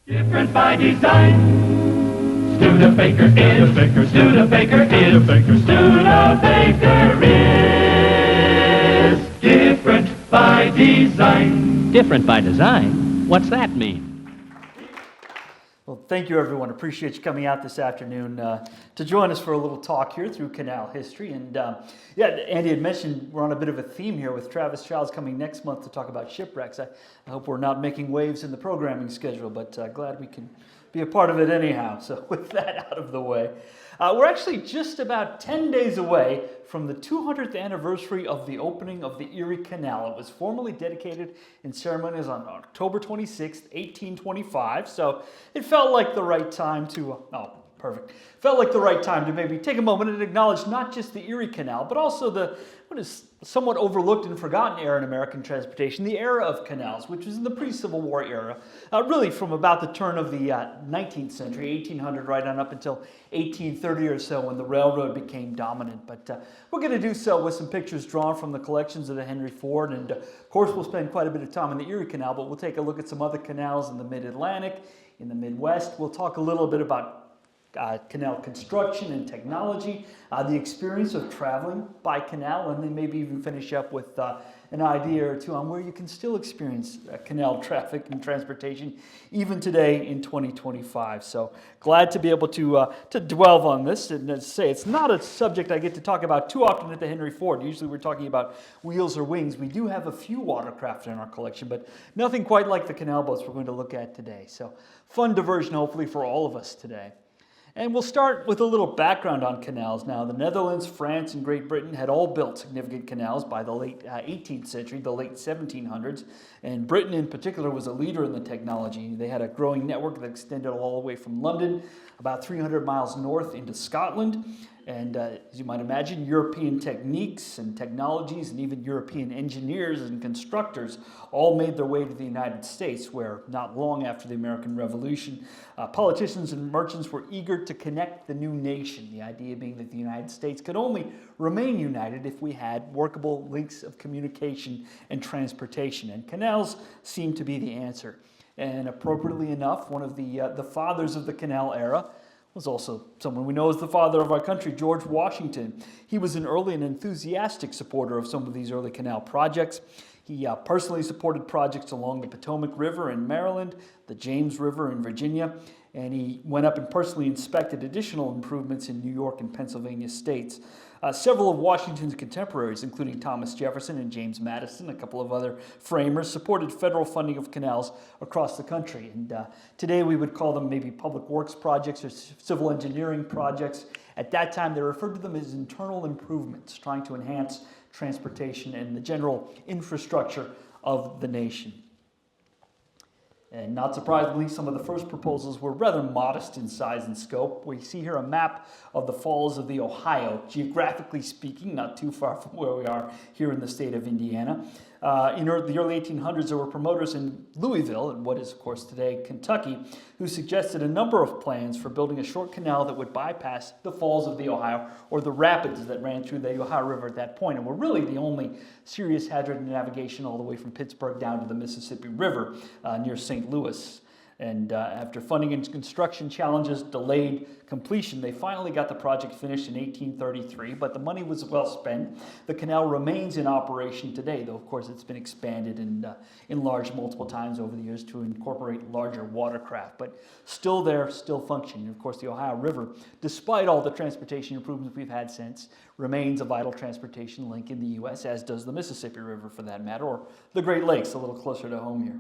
Different by design. Studebaker is. Studebaker is. Studebaker is. Different by design. Different by design? What's that mean? Well, thank you, everyone. Appreciate you coming out this afternoon to join us for a little talk here through Canal history. And yeah, Andy had mentioned we're on a bit of a theme here with Travis Childs coming next month to talk about shipwrecks. I hope we're not making waves in the programming schedule, but glad we can be a part of it anyhow. So with that out of the way, we're actually just about 10 days away from the 200th anniversary of the opening of the Erie Canal. It was formally dedicated in ceremonies on October 26th, 1825. So it felt like the right time to, felt like the right time to maybe take a moment and acknowledge not just the Erie Canal, but also what is somewhat overlooked and forgotten era in American transportation, the era of canals, which was in the pre-Civil War era, really from about the turn of the 19th century, 1800, right on up until 1830 or so, when the railroad became dominant. But we're going to do so with some pictures drawn from the collections of the Henry Ford, and of course we'll spend quite a bit of time in the Erie Canal, but we'll take a look at some other canals in the Mid-Atlantic, in the Midwest. We'll talk a little bit about canal construction and technology, the experience of traveling by canal, and then maybe even finish up with an idea or two on where you can still experience canal traffic and transportation even today in 2025. So glad to be able to dwell on this. And as I say, it's not a subject I get to talk about too often at the Henry Ford. Usually we're talking about wheels or wings. We do have a few watercraft in our collection, but nothing quite like the canal boats we're going to look at today. So fun diversion hopefully for all of us today. And we'll start with a little background on canals now. The Netherlands, France, and Great Britain had all built significant canals by the late 18th century, the late 1700s. And Britain in particular was a leader in the technology. They had a growing network that extended all the way from London, about 300 miles north into Scotland. And as you might imagine, European techniques and technologies and even European engineers and constructors all made their way to the United States, where not long after the American Revolution, politicians and merchants were eager to connect the new nation, the idea being that the United States could only remain united if we had workable links of communication and transportation, and canals seemed to be the answer. And appropriately enough, one of the fathers of the canal era was also someone we know as the father of our country, George Washington. He was an early and enthusiastic supporter of some of these early canal projects. He personally supported projects along the Potomac River in Maryland, the James River in Virginia, and he went up and personally inspected additional improvements in New York and Pennsylvania states. Several of Washington's contemporaries, including Thomas Jefferson and James Madison, a couple of other framers, supported federal funding of canals across the country. And today we would call them maybe public works projects or civil engineering projects. At that time, they referred to them as internal improvements, trying to enhance transportation and the general infrastructure of the nation. And not surprisingly, some of the first proposals were rather modest in size and scope. We see here a map of the Falls of the Ohio, geographically speaking, not too far from where we are here in the state of Indiana. In the early 1800s, there were promoters in Louisville, in what is, of course, today Kentucky, who suggested a number of plans for building a short canal that would bypass the Falls of the Ohio, or the rapids that ran through the Ohio River at that point, and were really the only serious hazard in navigation all the way from Pittsburgh down to the Mississippi River near St. Louis. And after funding and construction challenges delayed completion, they finally got the project finished in 1833, but the money was well spent. The canal remains in operation today, though of course it's been expanded and enlarged multiple times over the years to incorporate larger watercraft, but still there, still functioning. Of course, the Ohio River, despite all the transportation improvements we've had since, remains a vital transportation link in the U.S., as does the Mississippi River for that matter, or the Great Lakes, a little closer to home here.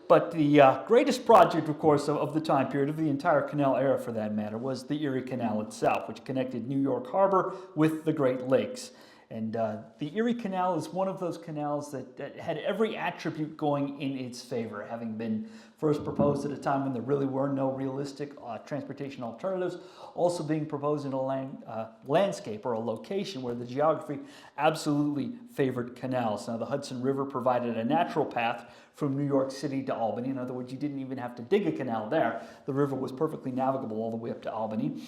But the greatest project, of course, of the time period, of the entire canal era for that matter, was the Erie Canal itself, which connected New York Harbor with the Great Lakes. And the Erie Canal is one of those canals that had every attribute going in its favor, having been first proposed at a time when there really were no realistic transportation alternatives, also being proposed in a landscape or a location where the geography absolutely favored canals. Now, the Hudson River provided a natural path from New York City to Albany. In other words, you didn't even have to dig a canal there. The river was perfectly navigable all the way up to Albany.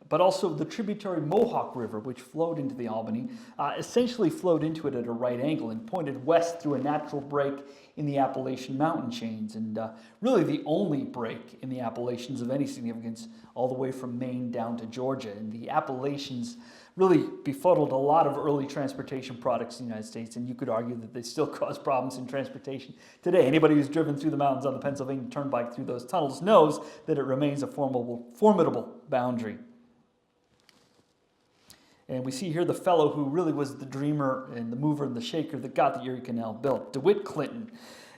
but also the tributary Mohawk River, which flowed into the Albany, essentially flowed into it at a right angle and pointed west through a natural break in the Appalachian mountain chains, and really the only break in the Appalachians of any significance, all the way from Maine down to Georgia. And the Appalachians really befuddled a lot of early transportation products in the United States, and you could argue that they still cause problems in transportation today. Anybody who's driven through the mountains on the Pennsylvania Turnpike through those tunnels knows that it remains a formidable boundary. And we see here the fellow who really was the dreamer and the mover and the shaker that got the Erie Canal built, DeWitt Clinton.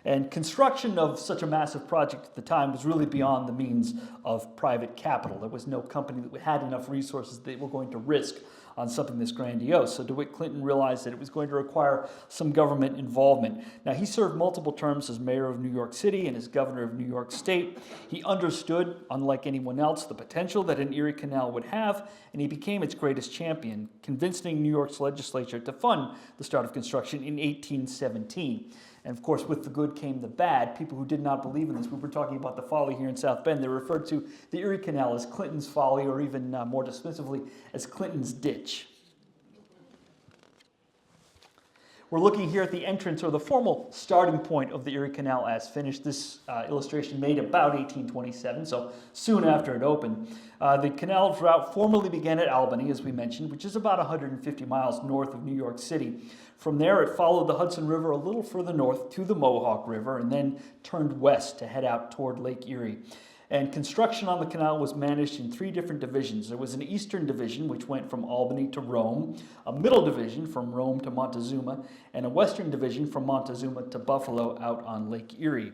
And construction of such a massive project at the time was really beyond the means of private capital. There was no company that had enough resources that they were going to risk on something this grandiose. So DeWitt Clinton realized that it was going to require some government involvement. Now, he served multiple terms as mayor of New York City and as governor of New York State. He understood, unlike anyone else, the potential that an Erie Canal would have, and he became its greatest champion, convincing New York's legislature to fund the start of construction in 1817. And of course, with the good came the bad. People who did not believe in this, we were talking about the folly here in South Bend, they referred to the Erie Canal as Clinton's folly, or even more dismissively, as Clinton's ditch. We're looking here at the entrance, or the formal starting point of the Erie Canal as finished. This illustration made about 1827, so soon after it opened. The canal's route formally began at Albany, as we mentioned, which is about 150 miles north of New York City. From there, it followed the Hudson River a little further north to the Mohawk River, and then turned west to head out toward Lake Erie. And construction on the canal was managed in three different divisions. There was an eastern division, which went from Albany to Rome, a middle division from Rome to Montezuma, and a western division from Montezuma to Buffalo out on Lake Erie.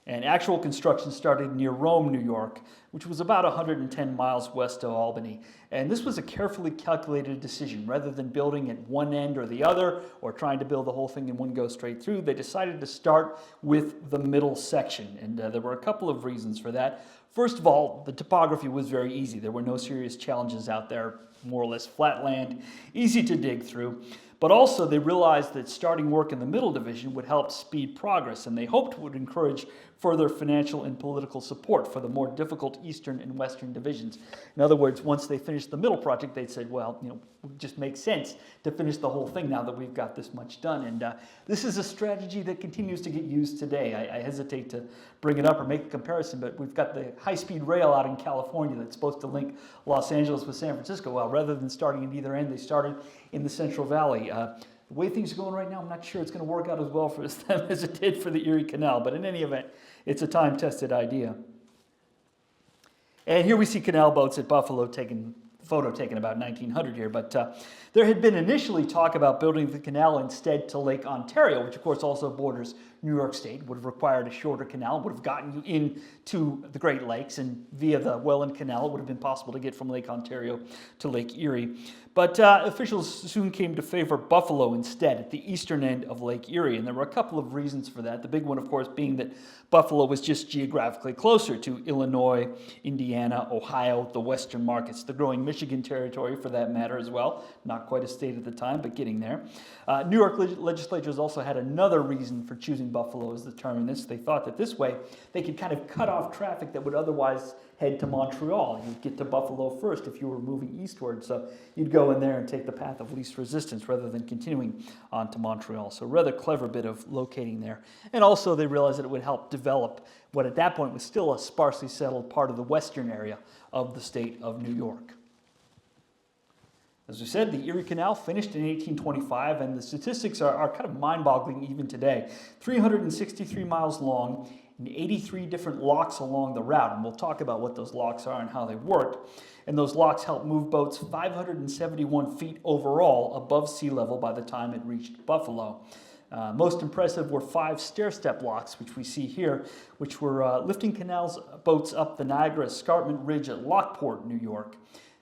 And actual construction started near Rome, New York, which was about 110 miles west of Albany. And this was a carefully calculated decision. Rather than building at one end or the other, or trying to build the whole thing in one go straight through, they decided to start with the middle section. And there were a couple of reasons for that. First of all, the topography was very easy. There were no serious challenges out there, more or less flat land, easy to dig through. But also they realized that starting work in the middle division would help speed progress, and they hoped would encourage further financial and political support for the more difficult eastern and western divisions. In other words, once they finished the middle project, they said, well, it just makes sense to finish the whole thing now that we've got this much done. And this is a strategy that continues to get used today. I hesitate to bring it up or make a comparison, but we've got the high-speed rail out in California that's supposed to link Los Angeles with San Francisco. Well, rather than starting at either end, they started in the Central Valley. The way things are going right now, I'm not sure it's going to work out as well for them as it did for the Erie Canal, but in any event, it's a time-tested idea. And here we see canal boats at Buffalo photo taken about 1900 here, but there had been initially talk about building the canal instead to Lake Ontario, which of course also borders New York State, would have required a shorter canal, would have gotten you into the Great Lakes, and via the Welland Canal it would have been possible to get from Lake Ontario to Lake Erie. But officials soon came to favor Buffalo instead at the eastern end of Lake Erie, and there were a couple of reasons for that. The big one, of course, being that Buffalo was just geographically closer to Illinois, Indiana, Ohio, the western markets, the growing Michigan territory for that matter as well. Not quite a state at the time, but getting there. New York legislatures also had another reason for choosing Buffalo as the terminus. They thought that this way they could kind of cut off traffic that would otherwise head to Montreal. You'd get to Buffalo first if you were moving eastward, so you'd go in there and take the path of least resistance rather than continuing on to Montreal. So rather clever bit of locating there. And also they realized that it would help develop what at that point was still a sparsely settled part of the western area of the state of New York. As we said, the Erie Canal finished in 1825, and the statistics are kind of mind-boggling even today. 363 miles long and 83 different locks along the route, and we'll talk about what those locks are and how they work. And those locks help move boats 571 feet overall above sea level by the time it reached Buffalo. Most impressive were 5 stair-step locks, which we see here, which were lifting canals boats up the Niagara Escarpment Ridge at Lockport, New York.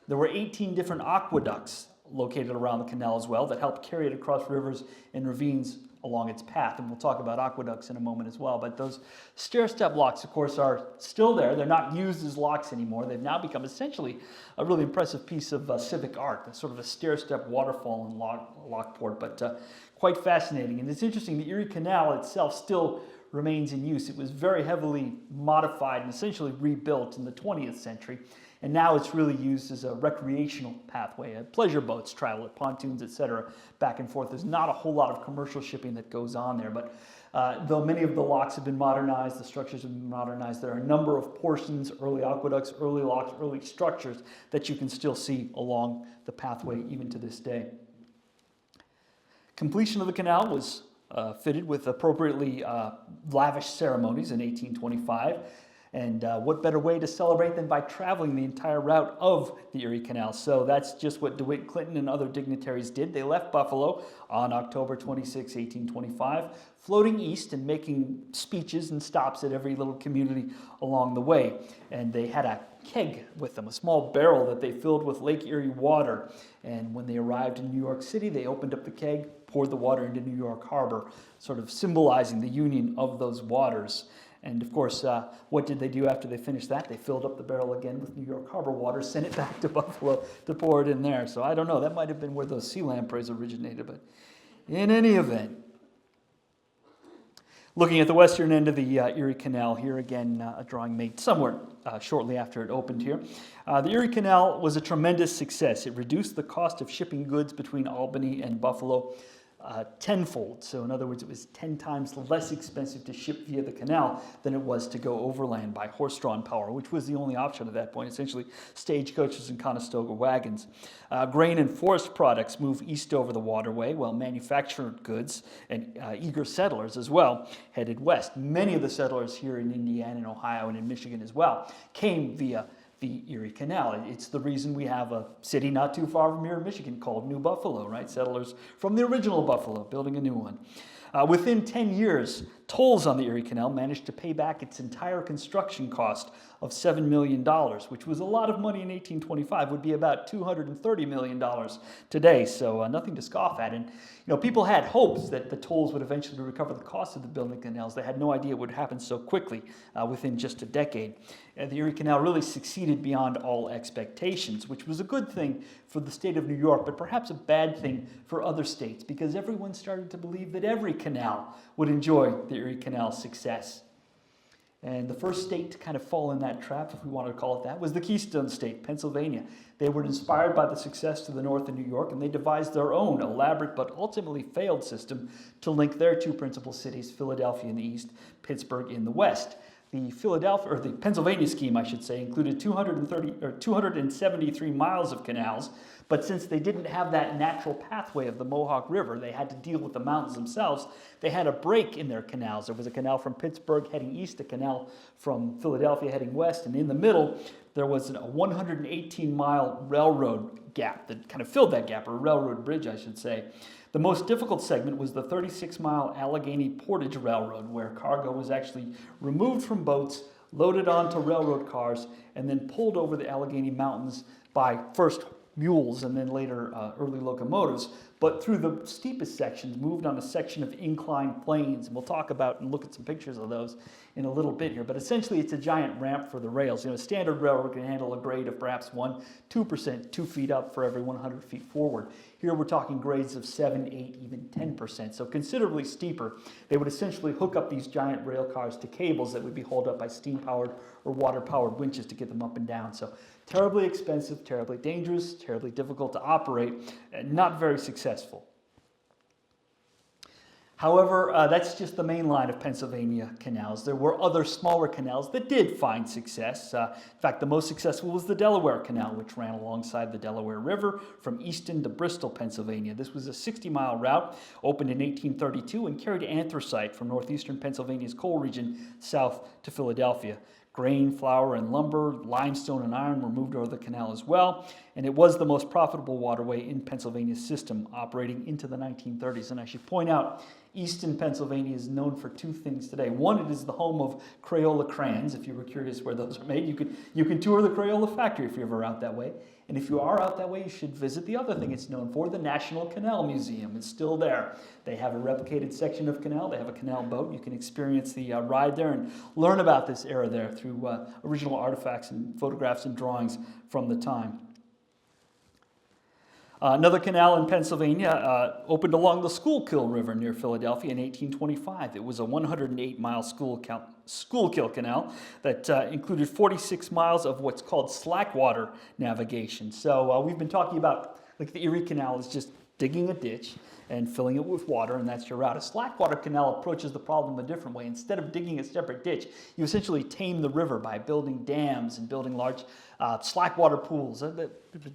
There were 18 different aqueducts located around the canal as well that helped carry it across rivers and ravines along its path. And we'll talk about aqueducts in a moment as well. But those stair-step locks, of course, are still there. They're not used as locks anymore. They've now become essentially a really impressive piece of civic art, sort of a stair-step waterfall in Lockport, but quite fascinating. And it's interesting, the Erie Canal itself still remains in use. It was very heavily modified and essentially rebuilt in the 20th century. And now it's really used as a recreational pathway. Pleasure boats travel it, pontoons, etc., back and forth. There's not a whole lot of commercial shipping that goes on there, but though many of the locks have been modernized, the structures have been modernized, there are a number of portions, early aqueducts, early locks, early structures that you can still see along the pathway even to this day. Completion of the canal was fitted with appropriately lavish ceremonies in 1825. And what better way to celebrate than by traveling the entire route of the Erie Canal? So that's just what DeWitt Clinton and other dignitaries did. They left Buffalo on October 26, 1825, floating east and making speeches and stops at every little community along the way. And they had a keg with them, a small barrel that they filled with Lake Erie water. And when they arrived in New York City, they opened up the keg, poured the water into New York Harbor, sort of symbolizing the union of those waters. And of course, what did they do after they finished that? They filled up the barrel again with New York Harbor water, sent it back to Buffalo to pour it in there. So I don't know, that might have been where those sea lampreys originated, but in any event. Looking at the western end of the Erie Canal, here again, a drawing made somewhere shortly after it opened here. The Erie Canal was a tremendous success. It reduced the cost of shipping goods between Albany and Buffalo tenfold. So in other words, it was 10 times less expensive to ship via the canal than it was to go overland by horse-drawn power, which was the only option at that point, essentially stagecoaches and Conestoga wagons. Grain and forest products moved east over the waterway, while manufactured goods and eager settlers as well headed west. Many of the settlers here in Indiana and Ohio and in Michigan as well came via the Erie Canal. It's the reason we have a city not too far from here in Michigan called New Buffalo, right? Settlers from the original Buffalo building a new one. Within 10 years, tolls on the Erie Canal managed to pay back its entire construction cost of $7 million, which was a lot of money in 1825, would be about $230 million today, so nothing to scoff at. And people had hopes that the tolls would eventually recover the cost of the building canals. They had no idea it would happen so quickly within just a decade. The Erie Canal really succeeded beyond all expectations, which was a good thing for the state of New York, but perhaps a bad thing for other states, because everyone started to believe that every canal would enjoy the Erie Canal's success. And the first state to kind of fall in that trap, if we want to call it that, was the Keystone State, Pennsylvania. They were inspired by the success to the north of New York, and they devised their own elaborate but ultimately failed system to link their two principal cities, Philadelphia in the east, Pittsburgh in the west. The Pennsylvania scheme, I should say, included 273 miles of canals, but since they didn't have that natural pathway of the Mohawk River, they had to deal with the mountains themselves. They had a break in their canals. There was a canal from Pittsburgh heading east, a canal from Philadelphia heading west, and in the middle, there was a 118-mile railroad gap that kind of filled that gap, or a railroad bridge, I should say. The most difficult segment was the 36-mile Allegheny Portage Railroad, where cargo was actually removed from boats, loaded onto railroad cars, and then pulled over the Allegheny Mountains by first mules and then later early locomotives, but through the steepest sections moved on a section of inclined planes. And we'll talk about and look at some pictures of those in a little bit here. But essentially, it's a giant ramp for the rails. A standard railroad can handle a grade of perhaps 2%, 2 feet up for every 100 feet forward. Here we're talking grades of 7, 8, even 10%, so considerably steeper. They would essentially hook up these giant rail cars to cables that would be hauled up by steam-powered or water-powered winches to get them up and down. So terribly expensive, terribly dangerous, terribly difficult to operate, and not very successful. However, that's just the main line of Pennsylvania canals. There were other smaller canals that did find success. In fact, the most successful was the Delaware Canal, which ran alongside the Delaware River from Easton to Bristol, Pennsylvania. This was a 60-mile route, opened in 1832, and carried anthracite from northeastern Pennsylvania's coal region south to Philadelphia. Grain, flour, and lumber, limestone, and iron were moved over the canal as well, and it was the most profitable waterway in Pennsylvania's system, operating into the 1930s. And I should point out, Easton, Pennsylvania is known for two things today. One, it is the home of Crayola crayons. If you were curious where those are made, you can tour the Crayola factory if you're ever out that way. And if you are out that way, you should visit the other thing it's known for, the National Canal Museum. It's still there. They have a replicated section of canal. They have a canal boat. You can experience the ride there and learn about this era there through original artifacts and photographs and drawings from the time. Another canal in Pennsylvania opened along the Schuylkill River near Philadelphia in 1825. It was a 108-mile Schuylkill Canal that included 46 miles of what's called slackwater navigation. So we've been talking about, like, the Erie Canal is just digging a ditch and filling it with water, and that's your route. A slackwater canal approaches the problem a different way. Instead of digging a separate ditch, you essentially tame the river by building dams and building large slackwater pools. I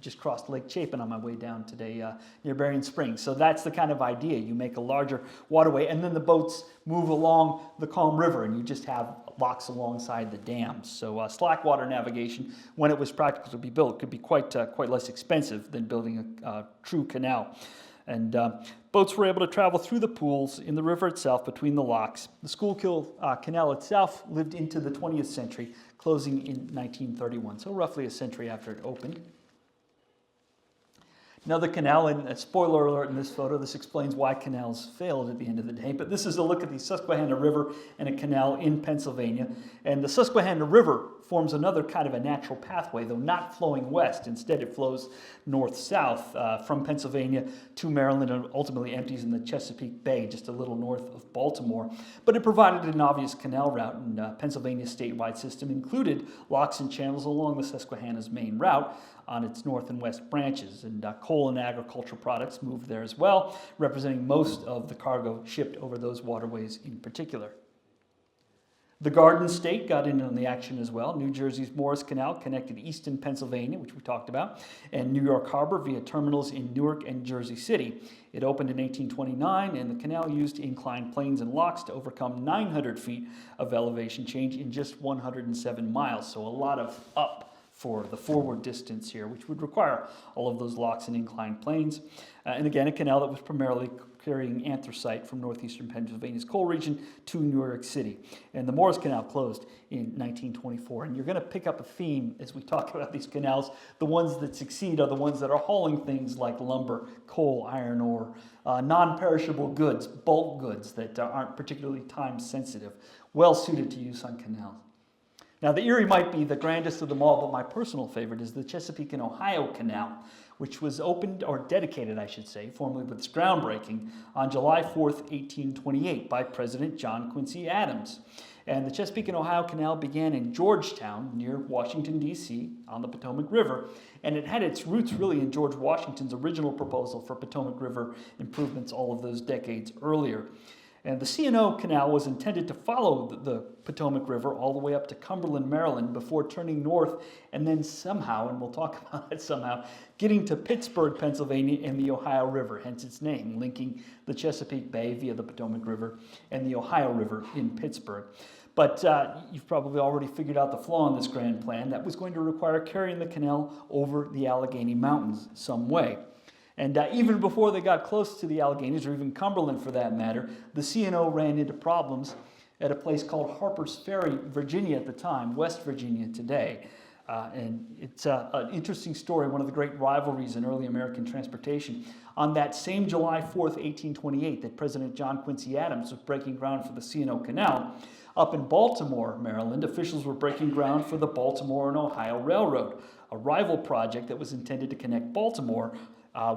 just crossed Lake Chapin on my way down today near Berrien Springs. So that's the kind of idea. You make a larger waterway, and then the boats move along the calm river, and you just have locks alongside the dams. So slackwater navigation, when it was practical to be built, could be quite less expensive than building a true canal. And boats were able to travel through the pools in the river itself between the locks. The Schuylkill Canal itself lived into the 20th century, closing in 1931, so roughly a century after it opened. Another canal, and a spoiler alert in this photo, this explains why canals failed at the end of the day, but this is a look at the Susquehanna River and a canal in Pennsylvania. And the Susquehanna River forms another kind of a natural pathway, though not flowing west. Instead, it flows north-south from Pennsylvania to Maryland and ultimately empties in the Chesapeake Bay, just a little north of Baltimore. But it provided an obvious canal route, and Pennsylvania's statewide system included locks and channels along the Susquehanna's main route on its north and west branches, and coal and agricultural products moved there as well, representing most of the cargo shipped over those waterways in particular. The Garden State got in on the action as well. New Jersey's Morris Canal connected eastern Pennsylvania, which we talked about, and New York Harbor via terminals in Newark and Jersey City. It opened in 1829, and the canal used inclined planes and locks to overcome 900 feet of elevation change in just 107 miles, so a lot of up for the forward distance here, which would require all of those locks and inclined planes. And again, a canal that was primarily carrying anthracite from northeastern Pennsylvania's coal region to New York City. And the Morris Canal closed in 1924. And you're going to pick up a theme as we talk about these canals. The ones that succeed are the ones that are hauling things like lumber, coal, iron ore, non-perishable goods, bulk goods that aren't particularly time sensitive, well suited to use on canals. Now, the Erie might be the grandest of them all, but my personal favorite is the Chesapeake and Ohio Canal, which was opened, or dedicated, I should say, formally with its groundbreaking on July 4th, 1828 by President John Quincy Adams. And the Chesapeake and Ohio Canal began in Georgetown, near Washington, D.C., on the Potomac River, and it had its roots really in George Washington's original proposal for Potomac River improvements all of those decades earlier. And the C&O Canal was intended to follow the Potomac River all the way up to Cumberland, Maryland, before turning north and then somehow, and we'll talk about it somehow, getting to Pittsburgh, Pennsylvania and the Ohio River, hence its name, linking the Chesapeake Bay via the Potomac River and the Ohio River in Pittsburgh. But you've probably already figured out the flaw in this grand plan. That was going to require carrying the canal over the Allegheny Mountains some way. And even before they got close to the Alleghenies, or even Cumberland for that matter, the C&O ran into problems at a place called Harper's Ferry, Virginia at the time, West Virginia today. And it's an interesting story, one of the great rivalries in early American transportation. On that same July 4th, 1828, that President John Quincy Adams was breaking ground for the C&O Canal, up in Baltimore, Maryland, officials were breaking ground for the Baltimore and Ohio Railroad, a rival project that was intended to connect Baltimore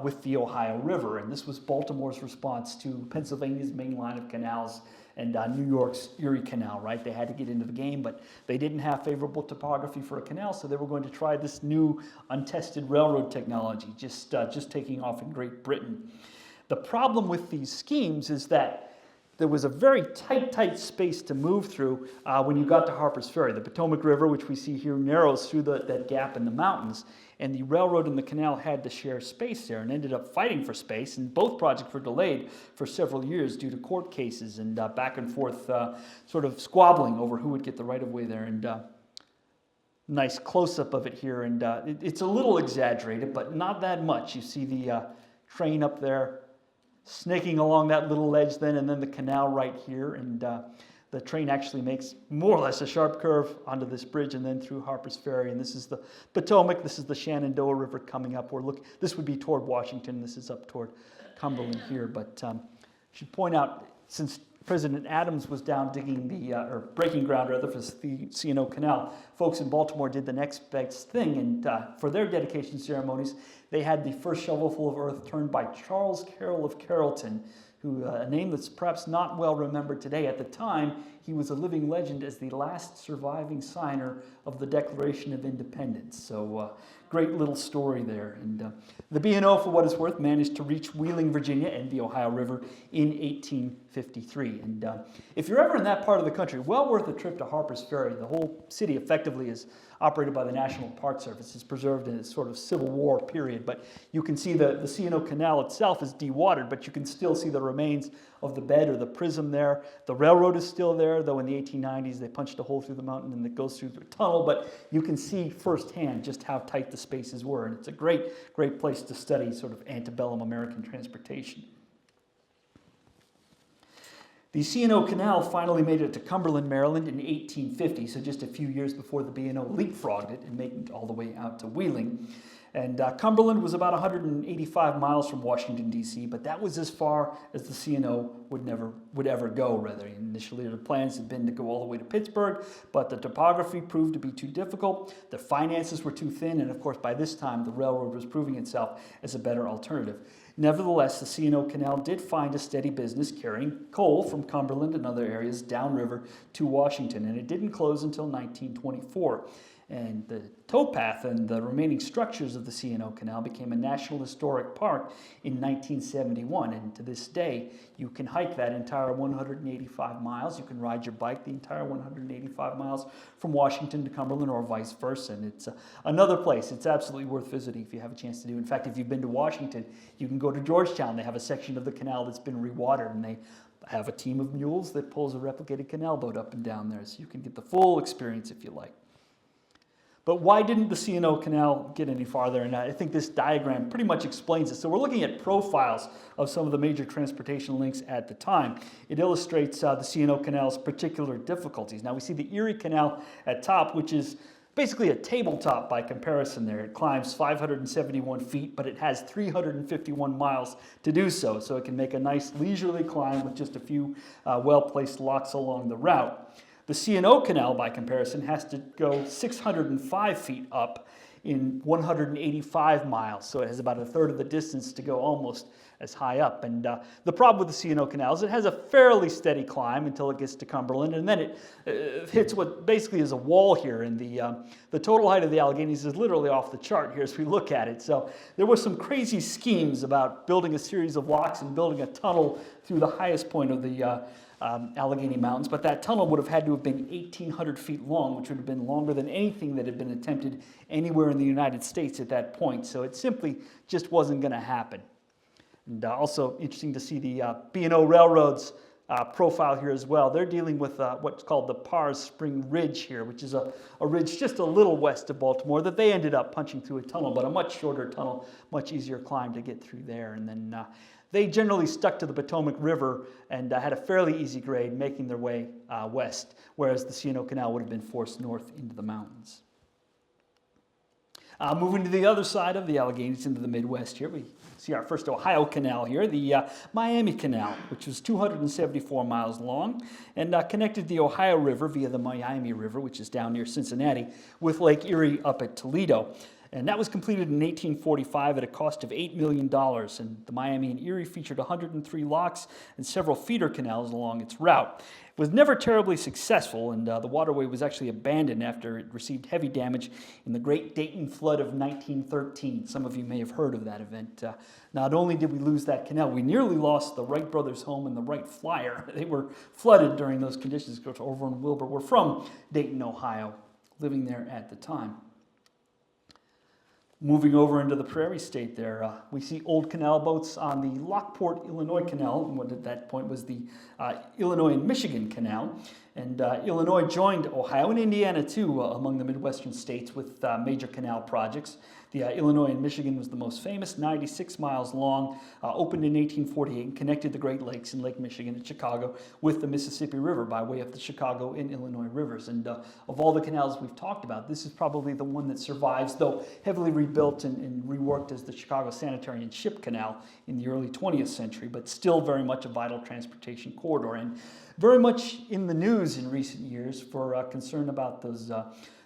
with the Ohio River. And this was Baltimore's response to Pennsylvania's main line of canals and New York's Erie Canal, right? They had to get into the game, but they didn't have favorable topography for a canal, so they were going to try this new untested railroad technology, just taking off in Great Britain. The problem with these schemes is that there was a very tight space to move through when you got to Harper's Ferry. The Potomac River, which we see here, narrows through that gap in the mountains, and the railroad and the canal had to share space there and ended up fighting for space, and both projects were delayed for several years due to court cases and back and forth sort of squabbling over who would get the right-of-way there. And nice close-up of it here, and it's a little exaggerated, but not that much. You see the train up there snaking along that little ledge then, and then the canal right here, and the train actually makes more or less a sharp curve onto this bridge and then through Harper's Ferry. And this is the Potomac, this is the Shenandoah River coming up. This would be toward Washington, this is up toward Cumberland here. But I should point out, since President Adams was down digging or breaking ground rather for the C&O Canal, folks in Baltimore did the next best thing, and for their dedication ceremonies, they had the first shovelful of earth turned by Charles Carroll of Carrollton, who a name that's perhaps not well remembered today. At the time, he was a living legend as the last surviving signer of the Declaration of Independence. So great little story there. And the B&O, for what it's worth, managed to reach Wheeling, Virginia and the Ohio River in 1853. And if you're ever in that part of the country, well worth a trip to Harper's Ferry. The whole city effectively is operated by the National Park Service. It's preserved in its sort of Civil War period, but you can see the C&O Canal itself is dewatered, but you can still see the remains of the bed or the prism there. The railroad is still there, though in the 1890s they punched a hole through the mountain and it goes through a tunnel, but you can see firsthand just how tight the spaces were, and it's a great place to study sort of antebellum American transportation. The C&O Canal finally made it to Cumberland, Maryland in 1850, so just a few years before the B&O leapfrogged it and made it all the way out to Wheeling. And Cumberland was about 185 miles from Washington, D.C., but that was as far as the C&O would ever go, rather. Initially, the plans had been to go all the way to Pittsburgh, but the topography proved to be too difficult, the finances were too thin, and of course, by this time, the railroad was proving itself as a better alternative. Nevertheless, the C&O Canal did find a steady business carrying coal from Cumberland and other areas downriver to Washington, and it didn't close until 1924. And the towpath and the remaining structures of the C&O Canal became a National Historic Park in 1971, and to this day, you can hike that entire 185 miles. You can ride your bike the entire 185 miles from Washington to Cumberland or vice versa, and it's another place it's absolutely worth visiting if you have a chance to do. In fact, if you've been to Washington, you can go to Georgetown. They have a section of the canal that's been rewatered, and they have a team of mules that pulls a replicated canal boat up and down there, so you can get the full experience if you like. But why didn't the C&O Canal get any farther? And I think this diagram pretty much explains it. So we're looking at profiles of some of the major transportation links at the time. It illustrates the C&O Canal's particular difficulties. Now we see the Erie Canal at top, which is basically a tabletop by comparison there. It climbs 571 feet, but it has 351 miles to do so. So it can make a nice leisurely climb with just a few well-placed locks along the route. The C&O Canal, by comparison, has to go 605 feet up in 185 miles, so it has about a third of the distance to go almost as high up. And the problem with the C&O Canal is it has a fairly steady climb until it gets to Cumberland, and then it hits what basically is a wall here, and the total height of the Alleghenies is literally off the chart here as we look at it. So there were some crazy schemes about building a series of locks and building a tunnel through the highest point of the Allegheny Mountains, but that tunnel would have had to have been 1,800 feet long, which would have been longer than anything that had been attempted anywhere in the United States at that point. So it simply just wasn't going to happen. And also interesting to see the B&O Railroad's profile here as well. They're dealing with what's called the Pars Spring Ridge here, which is a ridge just a little west of Baltimore that they ended up punching through a tunnel, but a much shorter tunnel, much easier climb to get through there. And then they generally stuck to the Potomac River and had a fairly easy grade, making their way west, whereas the C&O Canal would have been forced north into the mountains. Moving to the other side of the Alleghenies into the Midwest here, we see our first Ohio Canal here, the Miami Canal, which was 274 miles long and connected the Ohio River via the Miami River, which is down near Cincinnati, with Lake Erie up at Toledo. And that was completed in 1845 at a cost of $8 million. And the Miami and Erie featured 103 locks and several feeder canals along its route. It was never terribly successful, and the waterway was actually abandoned after it received heavy damage in the Great Dayton Flood of 1913. Some of you may have heard of that event. Not only did we lose that canal, we nearly lost the Wright brothers' home and the Wright Flyer. They were flooded during those conditions. Over and Wilbur were from Dayton, Ohio, living there at the time. Moving over into the Prairie State there, we see old canal boats on the Lockport, Illinois Canal, and what at that point was the Illinois and Michigan Canal. And Illinois joined Ohio and Indiana, too, among the Midwestern states with major canal projects. The Illinois and Michigan was the most famous, 96 miles long, opened in 1848 and connected the Great Lakes and Lake Michigan and Chicago with the Mississippi River by way of the Chicago and Illinois rivers. And of all the canals we've talked about, this is probably the one that survives, though heavily rebuilt and reworked as the Chicago Sanitary and Ship Canal in the early 20th century, but still very much a vital transportation corridor. And very much in the news in recent years for concern about those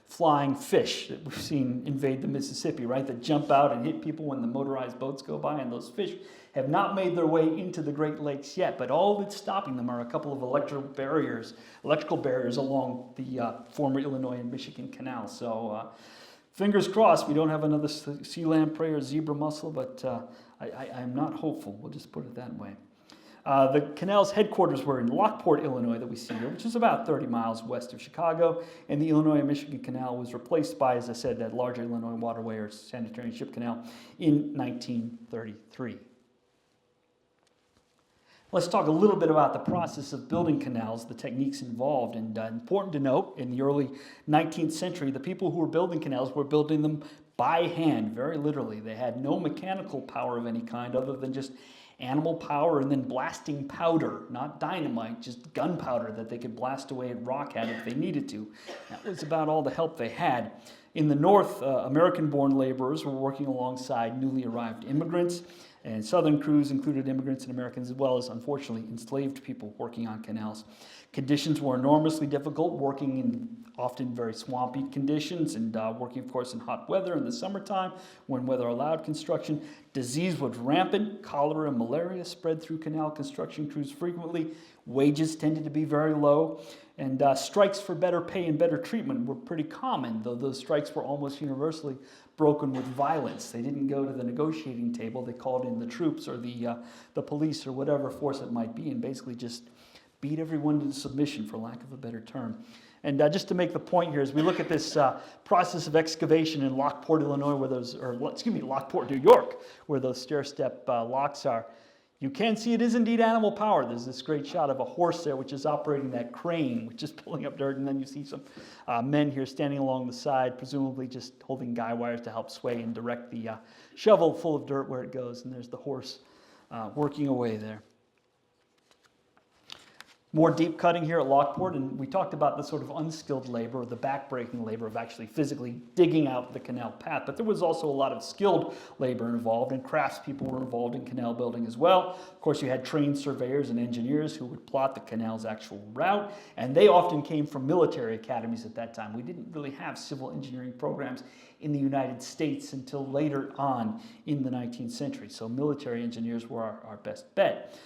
flying fish that we've seen invade the Mississippi, right? That jump out and hit people when the motorized boats go by, and those fish have not made their way into the Great Lakes yet, but all that's stopping them are a couple of electrical barriers along the former Illinois and Michigan Canal. So fingers crossed we don't have another sea lamprey or zebra mussel, but I'm not hopeful. We'll just put it that way. The canal's headquarters were in Lockport, Illinois, that we see here, which is about 30 miles west of Chicago, and the Illinois and Michigan Canal was replaced by, as I said, that larger Illinois waterway or sanitary and ship canal in 1933. Let's talk a little bit about the process of building canals, the techniques involved, and important to note, in the early 19th century, the people who were building canals were building them by hand, very literally. They had no mechanical power of any kind other than just animal power and then blasting powder, not dynamite, just gunpowder that they could blast away at rock at if they needed to. That was about all the help they had. In the North, American-born laborers were working alongside newly arrived immigrants, and Southern crews included immigrants and Americans as well as, unfortunately, enslaved people working on canals. Conditions were enormously difficult, working in often very swampy conditions and working, of course, in hot weather in the summertime when weather allowed construction. Disease was rampant. Cholera and malaria spread through canal construction crews frequently. Wages tended to be very low. And strikes for better pay and better treatment were pretty common, though those strikes were almost universally broken with violence. They didn't go to the negotiating table. They called in the troops or the police or whatever force it might be and basically just beat everyone into submission, for lack of a better term. And just to make the point here, as we look at this process of excavation in Lockport, Illinois, Lockport, New York, where those stair-step locks are, you can see it is indeed animal power. There's this great shot of a horse there, which is operating that crane, which is pulling up dirt, and then you see some men here standing along the side, presumably just holding guy wires to help sway and direct the shovel full of dirt where it goes, and there's the horse working away there. More deep cutting here at Lockport, and we talked about the sort of unskilled labor, or the backbreaking labor of actually physically digging out the canal path, but there was also a lot of skilled labor involved, and craftspeople were involved in canal building as well. Of course, you had trained surveyors and engineers who would plot the canal's actual route, and they often came from military academies at that time. We didn't really have civil engineering programs in the United States until later on in the 19th century, so military engineers were our best bet.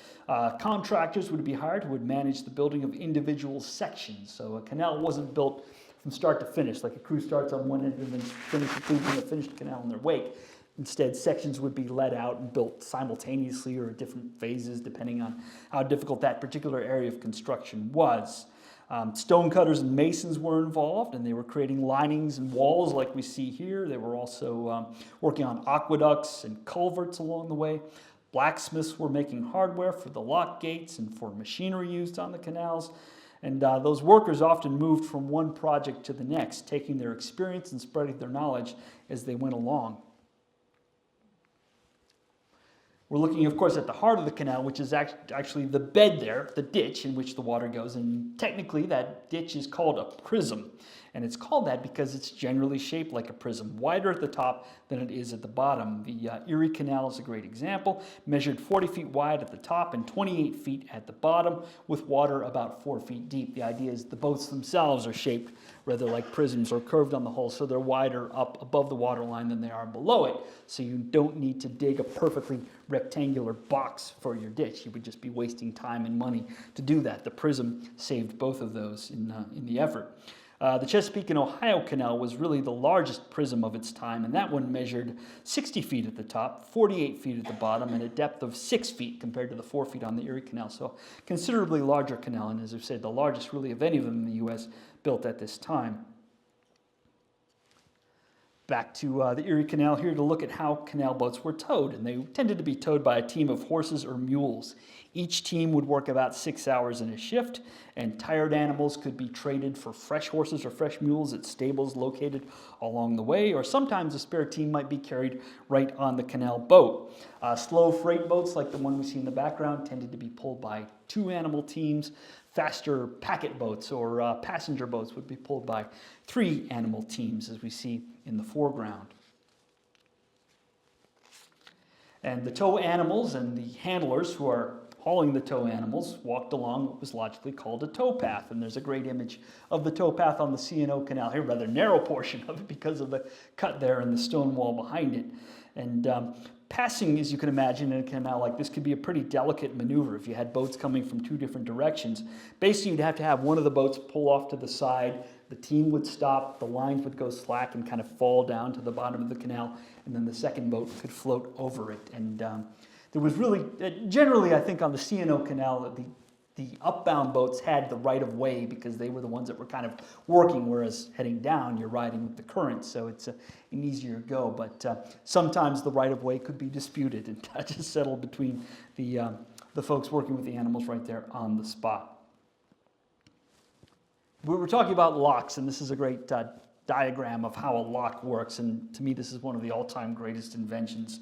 Contractors would be hired who would manage the building of individual sections. So a canal wasn't built from start to finish, like a crew starts on one end and then finishes leaving a finished canal in their wake. Instead, sections would be let out and built simultaneously or at different phases, depending on how difficult that particular area of construction was. Stonecutters and masons were involved, and they were creating linings and walls like we see here. They were also working on aqueducts and culverts along the way. Blacksmiths were making hardware for the lock gates and for machinery used on the canals. And those workers often moved from one project to the next, taking their experience and spreading their knowledge as they went along. We're looking, of course, at the heart of the canal, which is actually the bed there, the ditch in which the water goes. And technically, that ditch is called a prism. And it's called that because it's generally shaped like a prism, wider at the top than it is at the bottom. The Erie Canal is a great example, measured 40 feet wide at the top and 28 feet at the bottom, with water about 4 feet deep. The idea is the boats themselves are shaped rather like prisms or curved on the hull, so they're wider up above the water line than they are below it, so you don't need to dig a perfectly rectangular box for your ditch. You would just be wasting time and money to do that. The prism saved both of those in the effort. The Chesapeake and Ohio Canal was really the largest prism of its time, and that one measured 60 feet at the top, 48 feet at the bottom, and a depth of 6 feet compared to the 4 feet on the Erie Canal. So considerably larger canal, and as I've said, the largest really of any of them in the U.S. built at this time. Back to the Erie Canal here to look at how canal boats were towed, and they tended to be towed by a team of horses or mules. Each team would work about 6 hours in a shift, and tired animals could be traded for fresh horses or fresh mules at stables located along the way, or sometimes a spare team might be carried right on the canal boat. Slow freight boats like the one we see in the background tended to be pulled by 2 animal teams. Faster packet boats or passenger boats would be pulled by 3 animal teams, as we see in the foreground. And the tow animals and the handlers who are hauling the tow animals walked along what was logically called a towpath. And there's a great image of the towpath on the C&O Canal here, rather narrow portion of it because of the cut there and the stone wall behind it. And passing, as you can imagine, in a canal like this could be a pretty delicate maneuver if you had boats coming from 2 different directions. Basically, you'd have to have one of the boats pull off to the side, the team would stop, the lines would go slack and kind of fall down to the bottom of the canal, and then the second boat could float over it. And there was really, generally I think on the C&O Canal, the upbound boats had the right of way because they were the ones that were kind of working, whereas heading down you're riding with the current, so it's an easier go. But sometimes the right of way could be disputed and just settled between the folks working with the animals right there on the spot. We were talking about locks, and this is a great diagram of how a lock works, and to me this is one of the all-time greatest inventions.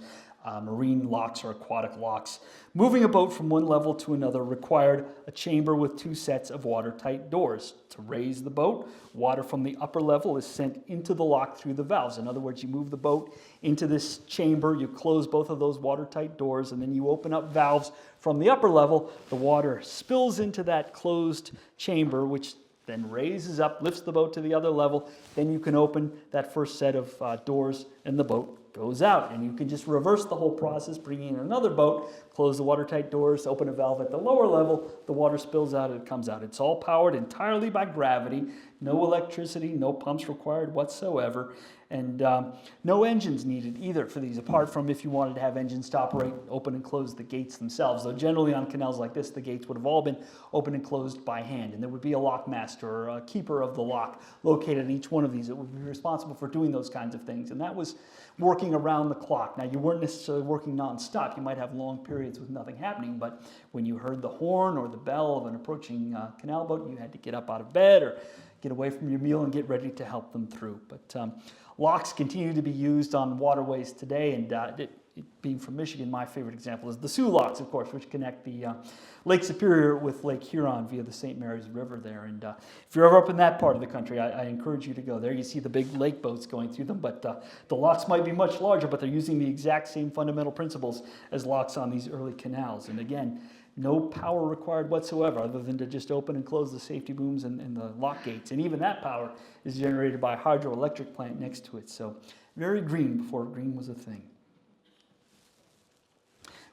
Marine locks or aquatic locks. Moving a boat from one level to another required a chamber with 2 sets of watertight doors. To raise the boat, water from the upper level is sent into the lock through the valves. In other words, you move the boat into this chamber, you close both of those watertight doors, and then you open up valves from the upper level. The water spills into that closed chamber, which then raises up, lifts the boat to the other level. Then you can open that first set of doors and the boat goes out. And you can just reverse the whole process, bring in another boat, close the watertight doors, open a valve at the lower level, the water spills out and it comes out. It's all powered entirely by gravity, no electricity, no pumps required whatsoever, and no engines needed either for these, apart from if you wanted to have engines to operate, open and close the gates themselves. Though generally on canals like this, the gates would have all been opened and closed by hand, and there would be a lockmaster or a keeper of the lock located at each one of these that would be responsible for doing those kinds of things, and that was working around the clock. Now, you weren't necessarily working non-stop. You might have long periods with nothing happening, but when you heard the horn or the bell of an approaching canal boat, you had to get up out of bed or get away from your meal and get ready to help them through. But locks continue to be used on waterways today, and being from Michigan, my favorite example is the Sioux locks, of course, which connect the Lake Superior with Lake Huron via the St. Mary's River there. And if you're ever up in that part of the country, I encourage you to go there. You see the big lake boats going through them, but the locks might be much larger, but they're using the exact same fundamental principles as locks on these early canals. And again, no power required whatsoever other than to just open and close the safety booms and the lock gates. And even that power is generated by a hydroelectric plant next to it. So very green before green was a thing.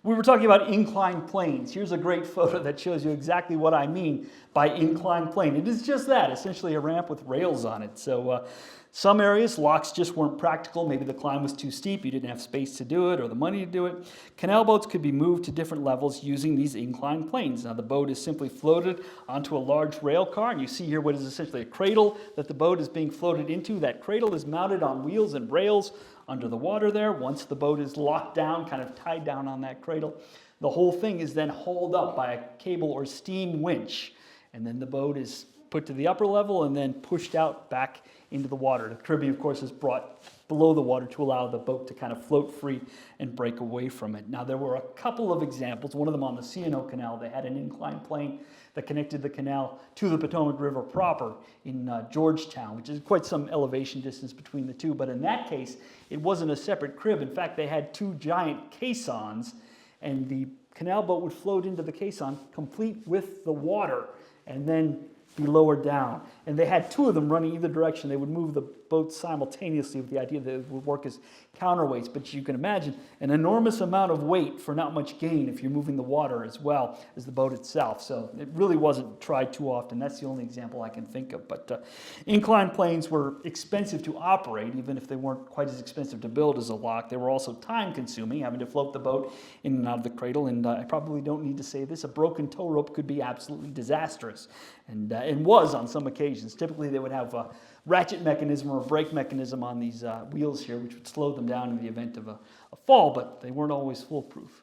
We were talking about inclined planes. Here's a great photo that shows you exactly what I mean by inclined plane. It is just that, essentially a ramp with rails on it. So some areas, locks just weren't practical. Maybe the climb was too steep, you didn't have space to do it or the money to do it. Canal boats could be moved to different levels using these inclined planes. Now the boat is simply floated onto a large rail car, and you see here what is essentially a cradle that the boat is being floated into. That cradle is mounted on wheels and rails under the water there. Once the boat is locked down, kind of tied down on that cradle, the whole thing is then hauled up by a cable or steam winch. And then the boat is put to the upper level and then pushed out back into the water. The Caribbean, of course, is brought below the water to allow the boat to kind of float free and break away from it. Now, there were a couple of examples. One of them on the C&O Canal, they had an inclined plane that connected the canal to the Potomac River proper in Georgetown, which is quite some elevation distance between the two. But in that case, it wasn't a separate crib. In fact, they had 2 giant caissons, and the canal boat would float into the caisson complete with the water and then be lowered down. And they had 2 of them running either direction. They would move the boat simultaneously with the idea that it would work as counterweights. But you can imagine an enormous amount of weight for not much gain if you're moving the water as well as the boat itself. So it really wasn't tried too often. That's the only example I can think of. But inclined planes were expensive to operate, even if they weren't quite as expensive to build as a lock. They were also time consuming, having to float the boat in and out of the cradle. And I probably don't need to say this, a broken tow rope could be absolutely disastrous. And was on some occasions. Typically they would have a ratchet mechanism or a brake mechanism on these wheels here, which would slow them down in the event of a fall, but they weren't always foolproof.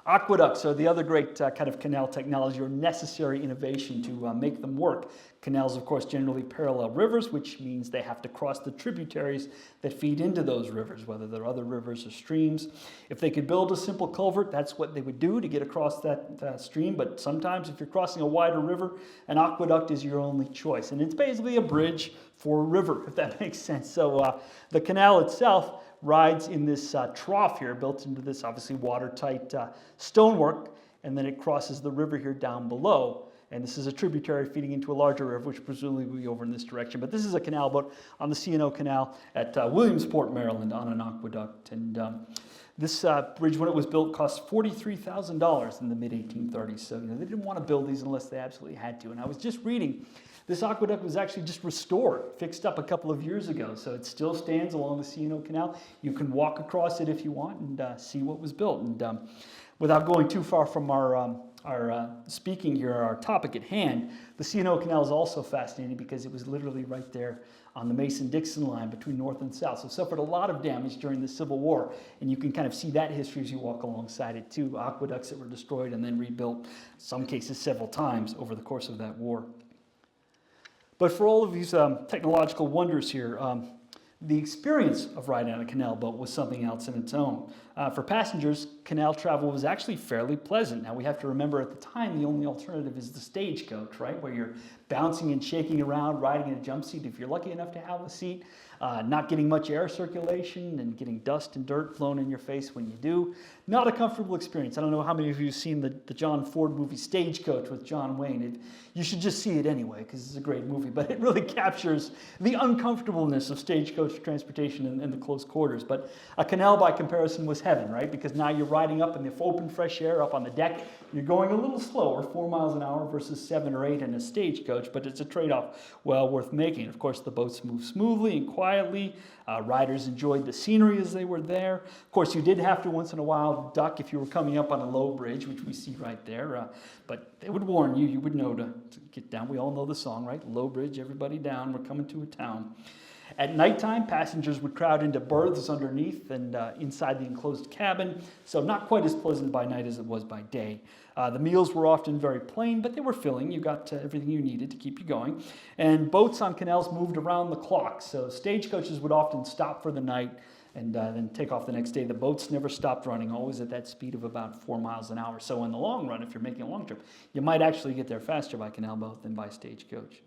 Aqueducts are the other great kind of canal technology or necessary innovation to make them work. Canals, of course, generally parallel rivers, which means they have to cross the tributaries that feed into those rivers, whether they're other rivers or streams. If they could build a simple culvert, that's what they would do to get across that stream. But sometimes if you're crossing a wider river, an aqueduct is your only choice. And it's basically a bridge for a river, if that makes sense. So the canal itself rides in this trough here, built into this obviously watertight stonework, and then it crosses the river here down below. And this is a tributary feeding into a larger river, which presumably will be over in this direction. But this is a canal boat on the C&O Canal at Williamsport, Maryland, on an aqueduct. And this bridge, when it was built, cost $43,000 in the mid-1830s. So they didn't want to build these unless they absolutely had to. And I was just reading, this aqueduct was actually just restored, fixed up a couple of years ago. So it still stands along the C&O Canal. You can walk across it if you want and see what was built. And without going too far from our speaking here, our topic at hand, the C&O Canal is also fascinating because it was literally right there on the Mason-Dixon line between north and south. So it suffered a lot of damage during the Civil War, and you can kind of see that history as you walk alongside it too. Aqueducts that were destroyed and then rebuilt, in some cases several times over the course of that war. But for all of these technological wonders here, the experience of riding on a canal boat was something else in its own. For passengers, canal travel was actually fairly pleasant. Now we have to remember at the time the only alternative is the stagecoach, right? Where you're bouncing and shaking around, riding in a jump seat. If you're lucky enough to have a seat, not getting much air circulation and getting dust and dirt blown in your face when you do. Not a comfortable experience. I don't know how many of you have seen the John Ford movie Stagecoach with John Wayne. You should just see it anyway because it's a great movie, but it really captures the uncomfortableness of stagecoach transportation in the close quarters. But a canal by comparison was heaven, right? Because now you're riding up in the open fresh air up on the deck. You're going a little slower, 4 miles an hour versus 7 or 8 in a stagecoach, but it's a trade-off well worth making. Of course, the boats moved smoothly and quietly. Riders enjoyed the scenery as they were there. Of course, you did have to once in a while duck if you were coming up on a low bridge, which we see right there. But they would warn you. You would know to get down. We all know the song, right? Low bridge, everybody down. We're coming to a town. At nighttime, passengers would crowd into berths underneath and inside the enclosed cabin, so not quite as pleasant by night as it was by day. The meals were often very plain, but they were filling. You got everything you needed to keep you going. And boats on canals moved around the clock, so stagecoaches would often stop for the night and then take off the next day. The boats never stopped running, always at that speed of about 4 miles an hour. So in the long run, if you're making a long trip, you might actually get there faster by canal boat than by stagecoach.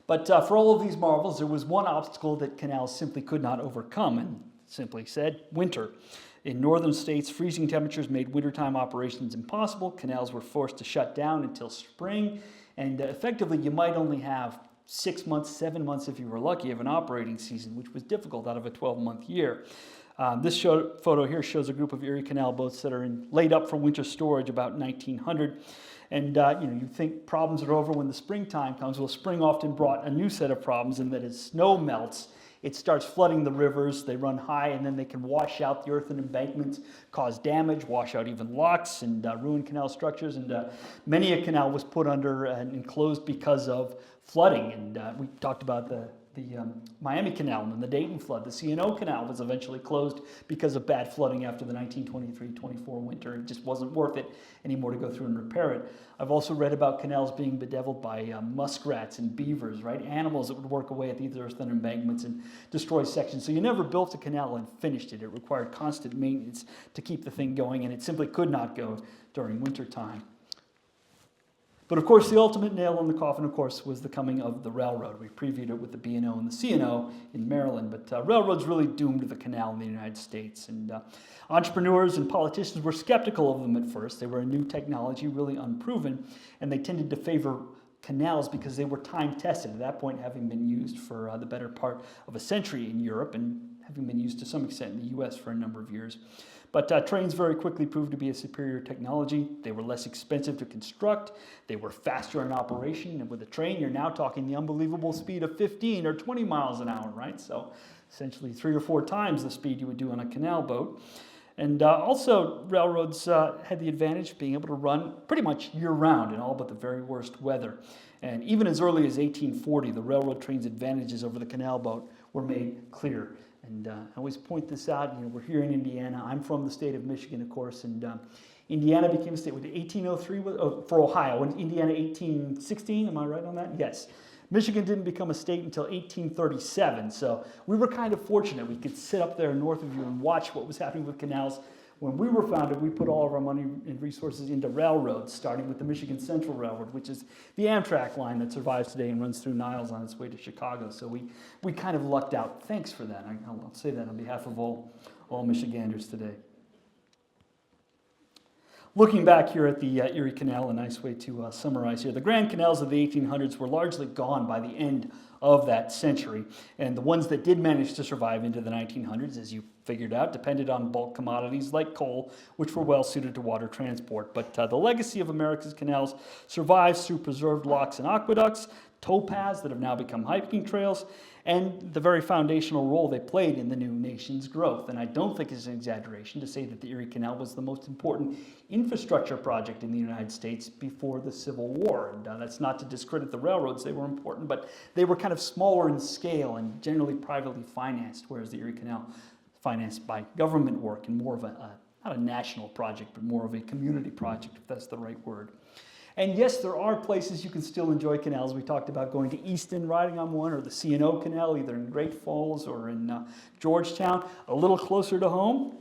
But for all of these marvels, there was one obstacle that canals simply could not overcome, and simply said, winter. In northern states, freezing temperatures made wintertime operations impossible. Canals were forced to shut down until spring, and effectively you might only have 6 months, 7 months if you were lucky of an operating season, which was difficult out of a 12-month year. This photo here shows a group of Erie Canal boats that are laid up for winter storage about 1900. And you think problems are over when the springtime comes. Well, spring often brought a new set of problems in that as snow melts, it starts flooding the rivers. They run high, and then they can wash out the earthen embankments, cause damage, wash out even locks, and ruin canal structures. And many a canal was put under and enclosed because of flooding. And we talked about the Miami Canal and the Dayton flood. The C&O Canal was eventually closed because of bad flooding after the 1923-24 winter. It just wasn't worth it anymore to go through and repair it. I've also read about canals being bedeviled by muskrats and beavers, right? Animals that would work away at these earthen embankments and destroy sections. So you never built a canal and finished it. It required constant maintenance to keep the thing going, and it simply could not go during winter time. But of course, the ultimate nail in the coffin, of course, was the coming of the railroad. We previewed it with the B&O and the C&O in Maryland, but railroads really doomed the canal in the United States. And entrepreneurs and politicians were skeptical of them at first. They were a new technology, really unproven, and they tended to favor canals because they were time-tested, at that point having been used for the better part of a century in Europe and having been used to some extent in the U.S. for a number of years. But trains very quickly proved to be a superior technology. They were less expensive to construct. They were faster in operation. And with a train, you're now talking the unbelievable speed of 15 or 20 miles an hour, right? So essentially 3 or 4 times the speed you would do on a canal boat. And also, railroads had the advantage of being able to run pretty much year-round in all but the very worst weather. And even as early as 1840, the railroad train's advantages over the canal boat were made clear. And I always point this out, we're here in Indiana. I'm from the state of Michigan, of course, and Indiana became a state with 1803 for Ohio, and Indiana 1816, am I right on that? Yes. Michigan didn't become a state until 1837, so we were kind of fortunate. We could sit up there north of you and watch what was happening with canals. When we were founded, we put all of our money and resources into railroads, starting with the Michigan Central Railroad, which is the Amtrak line that survives today and runs through Niles on its way to Chicago. So we kind of lucked out. Thanks for that. I'll say that on behalf of all Michiganders today. Looking back here at the Erie Canal, a nice way to summarize here. The Grand Canals of the 1800s were largely gone by the end of that century, and the ones that did manage to survive into the 1900s, as you figured out, depended on bulk commodities like coal, which were well suited to water transport. But the legacy of America's canals survives through preserved locks and aqueducts, towpaths that have now become hiking trails, and the very foundational role they played in the new nation's growth. And I don't think it's an exaggeration to say that the Erie Canal was the most important infrastructure project in the United States before the Civil War. And that's not to discredit the railroads, they were important, but they were kind of smaller in scale and generally privately financed, whereas the Erie Canal financed by government work and more of not a national project, but more of a community project, if that's the right word. And yes, there are places you can still enjoy canals. We talked about going to Easton, riding on one, or the C&O Canal, either in Great Falls or in Georgetown. A little closer to home,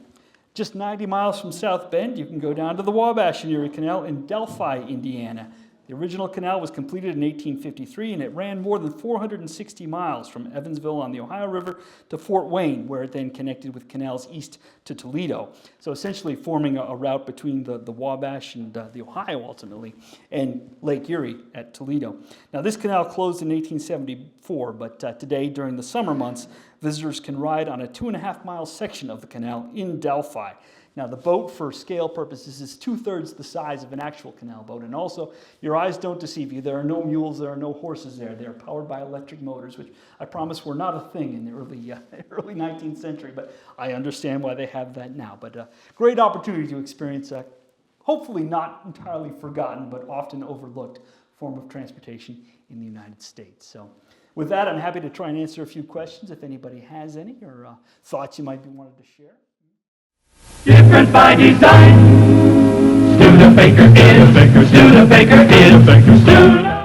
just 90 miles from South Bend, you can go down to the Wabash and Erie Canal in Delphi, Indiana. The original canal was completed in 1853, and it ran more than 460 miles from Evansville on the Ohio River to Fort Wayne, where it then connected with canals east to Toledo. So essentially forming a route between the Wabash and the Ohio, ultimately, and Lake Erie at Toledo. Now, this canal closed in 1874, but today, during the summer months, visitors can ride on a 2.5-mile section of the canal in Delphi. Now, the boat, for scale purposes, is 2/3 the size of an actual canal boat. And also, your eyes don't deceive you. There are no mules, there are no horses there. They are powered by electric motors, which I promise were not a thing in the early 19th century, but I understand why they have that now. But a great opportunity to experience a hopefully not entirely forgotten, but often overlooked form of transportation in the United States. So with that, I'm happy to try and answer a few questions if anybody has any, or thoughts you might be wanted to share. Different by design. Studebaker is. Studebaker is. Studebaker is.